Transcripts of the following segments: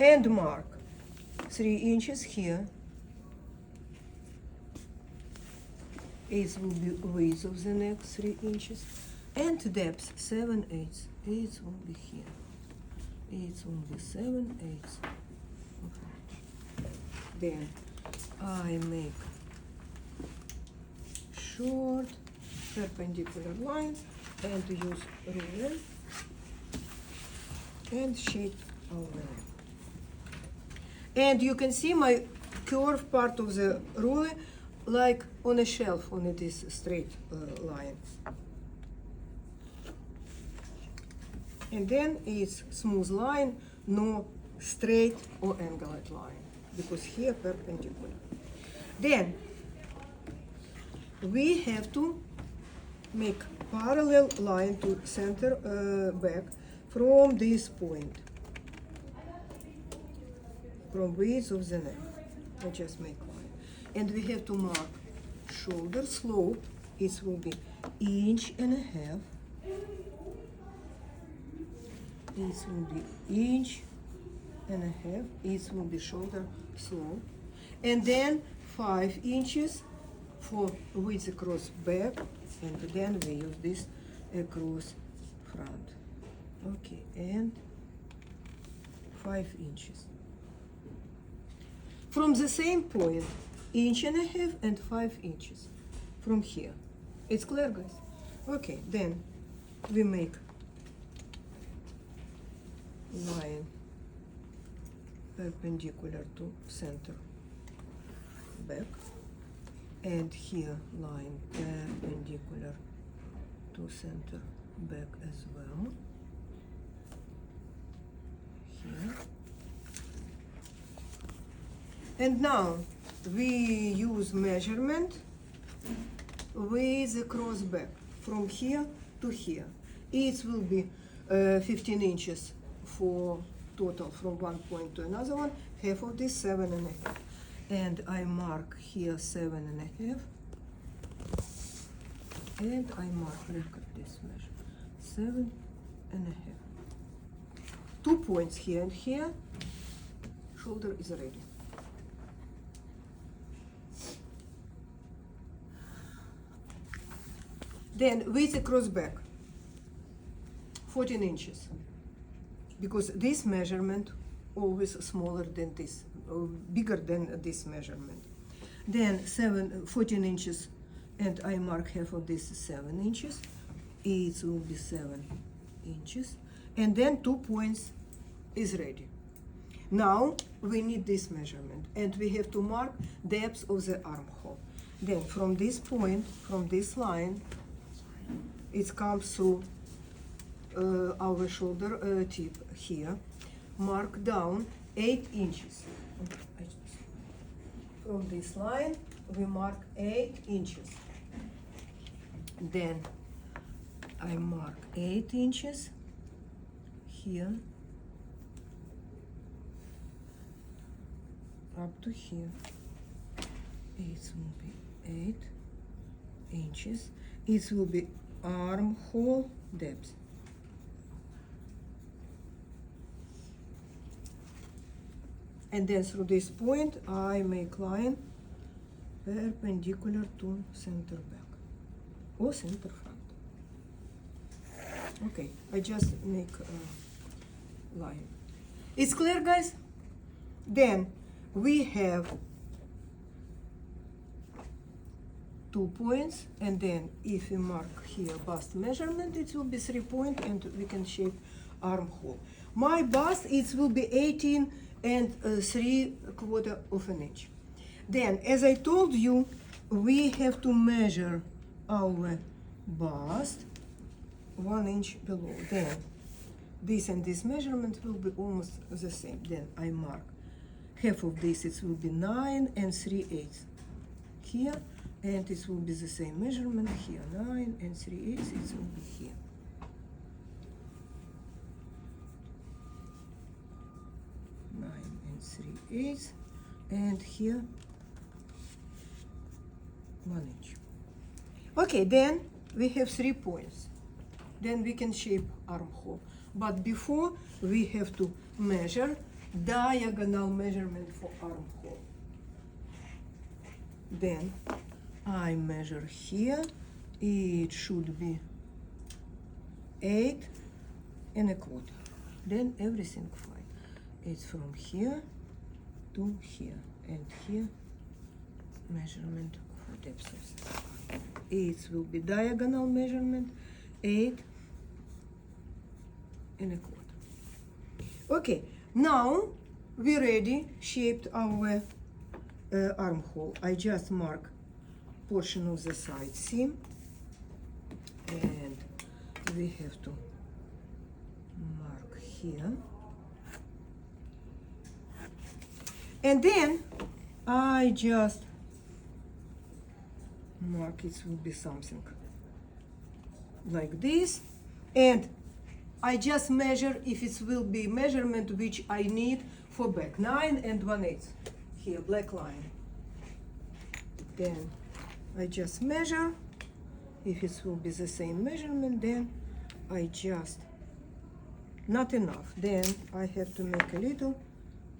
and mark 3 inches here. It will be width of the neck 3 inches, and depth 7/8. It will be here. It will be 7/8. Then I make short perpendicular line and use ruler and shape our neck. And you can see my curved part of the ruler like on a shelf on this straight line. And then it's smooth line, no straight or angled line, because here perpendicular. Then we have to make parallel line to center back from this point, from width of the neck. I just make line. And we have to mark shoulder slope. It will be 1.5 inches. It will be 1.5 inches. It will be shoulder slope. And then 5 inches for width across back, and then we use this across front. Okay, and 5 inches. From the same point, 1.5 inches and 5 inches from here. It's clear, guys? Okay, then we make line perpendicular to center back, and here line perpendicular to center back as well. Here. And now we use measurement with the cross back from here to here. It will be 15 inches for total from one point to another one, half of this 7.5. And I mark here 7.5. And I mark, look at this measure, 7.5. 2 points here and here. Shoulder is ready. Then with the cross back, 14 inches. Because this measurement always smaller than this, bigger than this measurement. Then 14 inches, and I mark half of this 7 inches. It will be 7 inches. And then 2 points is ready. Now we need this measurement, and we have to mark depth of the armhole. Then from this point, from this line, it comes through our shoulder tip here. Mark down 8 inches. From this line, we mark 8 inches. Then I mark 8 inches here up to here. It will be 8 inches. It will be armhole depth. And then through this point, I make line perpendicular to center back or center front. Okay, I just make a line. It's clear, guys? Then we have 2 points, and then if we mark here bust measurement, it will be 3 points, and we can shape armhole. My bust, it will be 18 and 3/4 of an inch. Then, as I told you, we have to measure our bust 1 inch below. Then this and this measurement will be almost the same. Then I mark half of this, it will be 9 and 3/8 here, and it will be the same measurement here, 9 and 3/8, it will be here. And 3/8, and here 1 inch. Okay, then we have 3 points. Then we can shape armhole. But before, we have to measure diagonal measurement for armhole. Then I measure here. It should be 8 and a quarter. Then everything fine. It's from here to here, and here measurement for depth of the scar. It will be diagonal measurement 8 and a quarter. Okay, now we ready shaped our armhole. I just mark portion of the side seam, and we have to mark here, and then I just mark it will be something like this, and I just measure if it will be measurement which I need for back 9 and 1/8 here, black line. Then I just measure if it will be the same measurement, then I just not enough, then I have to make a little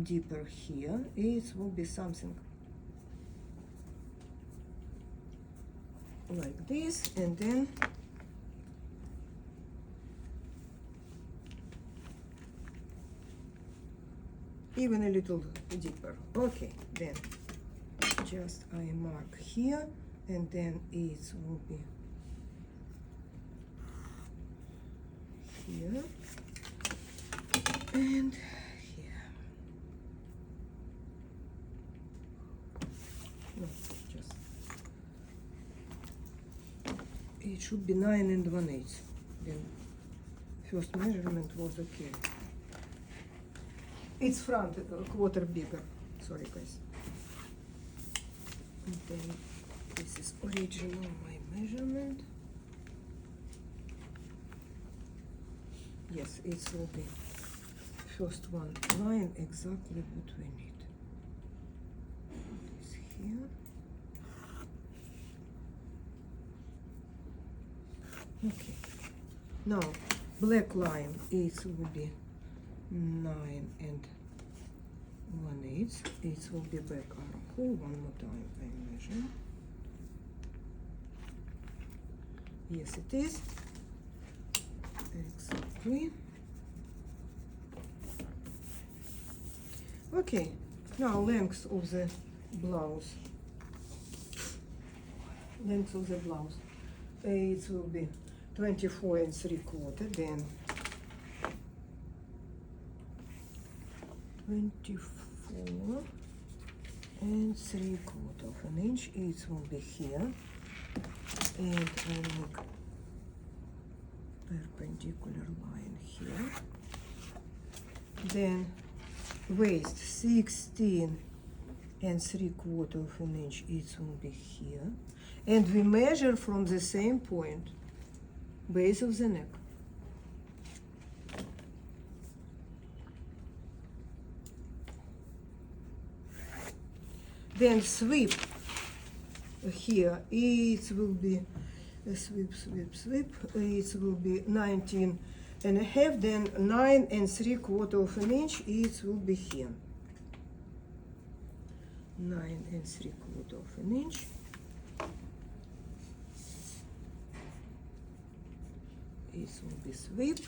deeper here. It will be something like this, and then even a little deeper. Okay, then just I mark here, and then it will be here and here. No, just it should be 9 and 1/8. Then first measurement was okay. It's front quarter bigger. Sorry, guys. And then this is original my measurement. Yes, it will be first one line exactly what we need. This here. Okay. Now black line it will be 9 and 1/8. It will be back armhole. One more time I measure. Yes, it is. Exactly. Okay, now length of the blouse. Length of the blouse. It will be 24 and 3/4. Then 24 and 3/4 of an inch. It will be here, and I make perpendicular line here. Then waist 16 and 3/4 of an inch. It will be here, and we measure from the same point, base of the neck. Then sweep here, it will be a sweep, sweep, sweep. It will be 19 and a half, then 9 and 3/4 of an inch. It will be here. 9 and 3/4 of an inch. It will be sweep.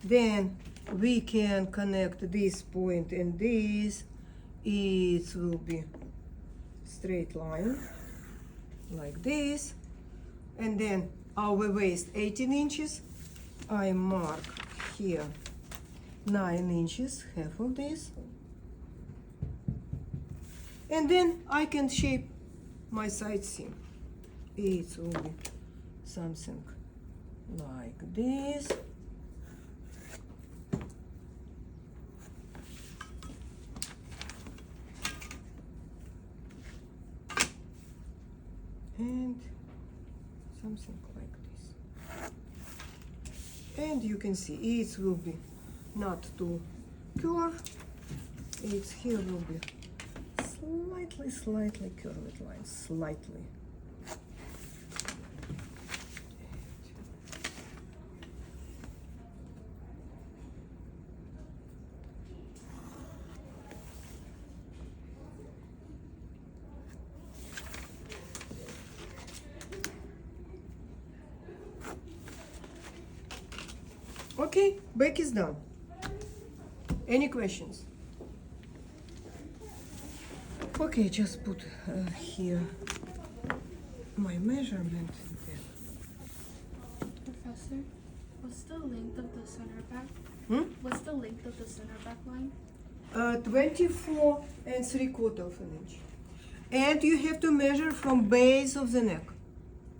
Then we can connect this point and this. It will be straight line like this, and then our waist 18 inches. I mark here 9 inches, half of this, and then I can shape my side seam. It will be something like this. And something like this. And you can see it will be not too curved. It's here will be slightly curved line, slightly. Okay, back is done. Any questions? Okay, just put here my measurement. Professor, what's the length of the center back? What's the length of the center back line? 24 and 3/4 of an inch. And you have to measure from base of the neck.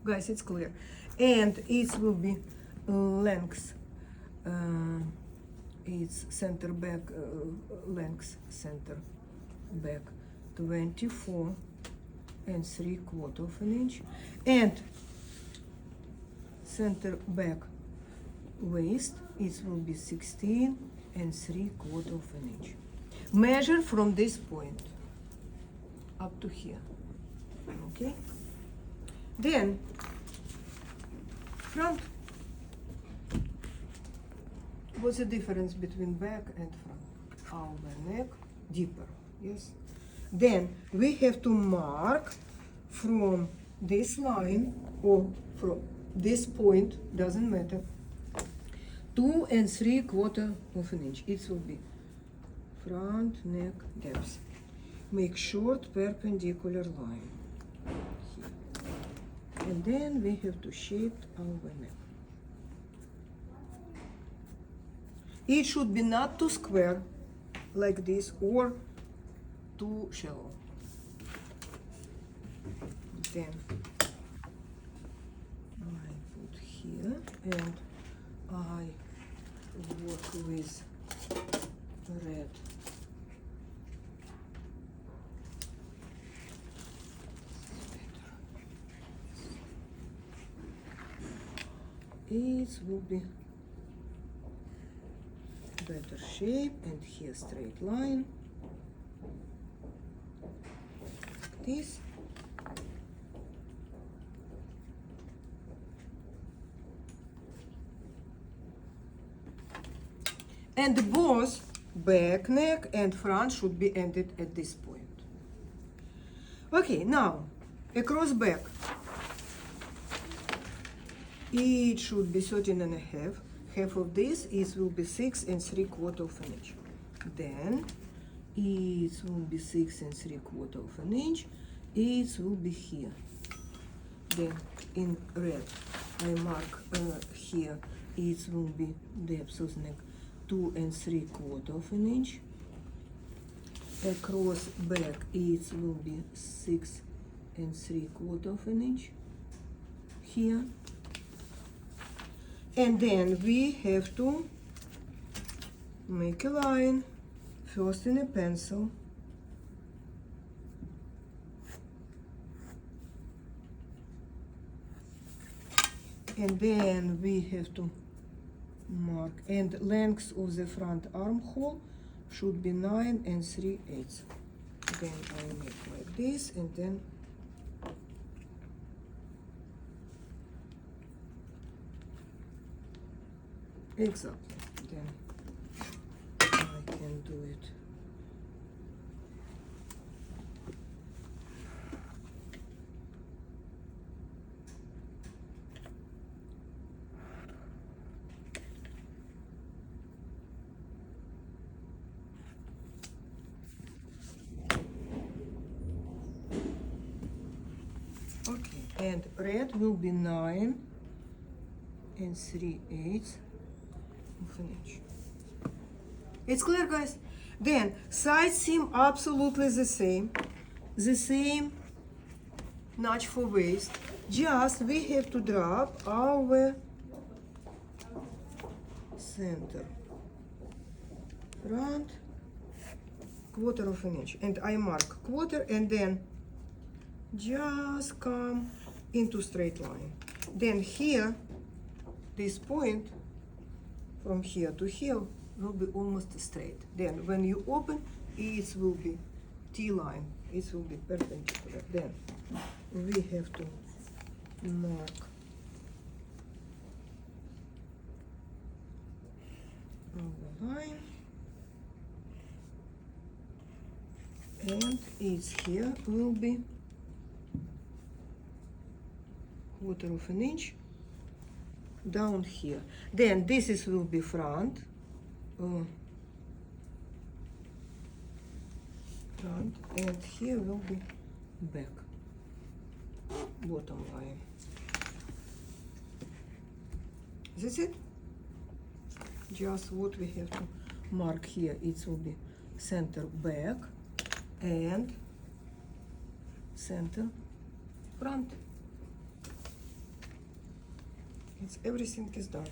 Guys, it's clear. And it will be length. It's center back length, center back 24 and 3/4 of an inch. And center back waist, it will be 16 and 3/4 of an inch. Measure from this point up to here. Okay? Then front. What's the difference between back and front? Our neck deeper, yes. Then we have to mark from this line or from this point, doesn't matter, 2 and 3/4 of an inch. It will be front neck depth. Make short perpendicular line here. And then we have to shape our neck. It should be not too square like this or too shallow. Then I put here and I work with red. It will be better shape, and here straight line like this. And both back neck and front should be ended at this point. Okay, now across back it should be 13 and a half. Half of this is will be 6 and 3/4 of an inch. Then it will be 6 and 3/4 of an inch. It will be here. Then in red I mark here. It will be depth of neck 2 and 3/4 of an inch. Across back it will be 6 and 3/4 of an inch here. And then we have to make a line, first in a pencil. And then we have to mark, and length of the front armhole should be 9 and 3/8. Then I make like this, and then exactly. Then I can do it. Okay, and red will be 9 and 3/8 of an inch. It's clear, guys? Then side seam absolutely the same notch for waist. Just we have to drop our center front 1/4 of an inch, and I mark 1/4, and then just come into straight line. Then here, this point from here to here will be almost straight. Then when you open, it will be T-line. It will be perpendicular. Then we have to mark our line. And it's here will be 1/4 of an inch. down here. Then this is will be front. Front, and here will be back. Bottom line. That's it. Just what we have to mark here. It will be center back and center front. It's everything is done.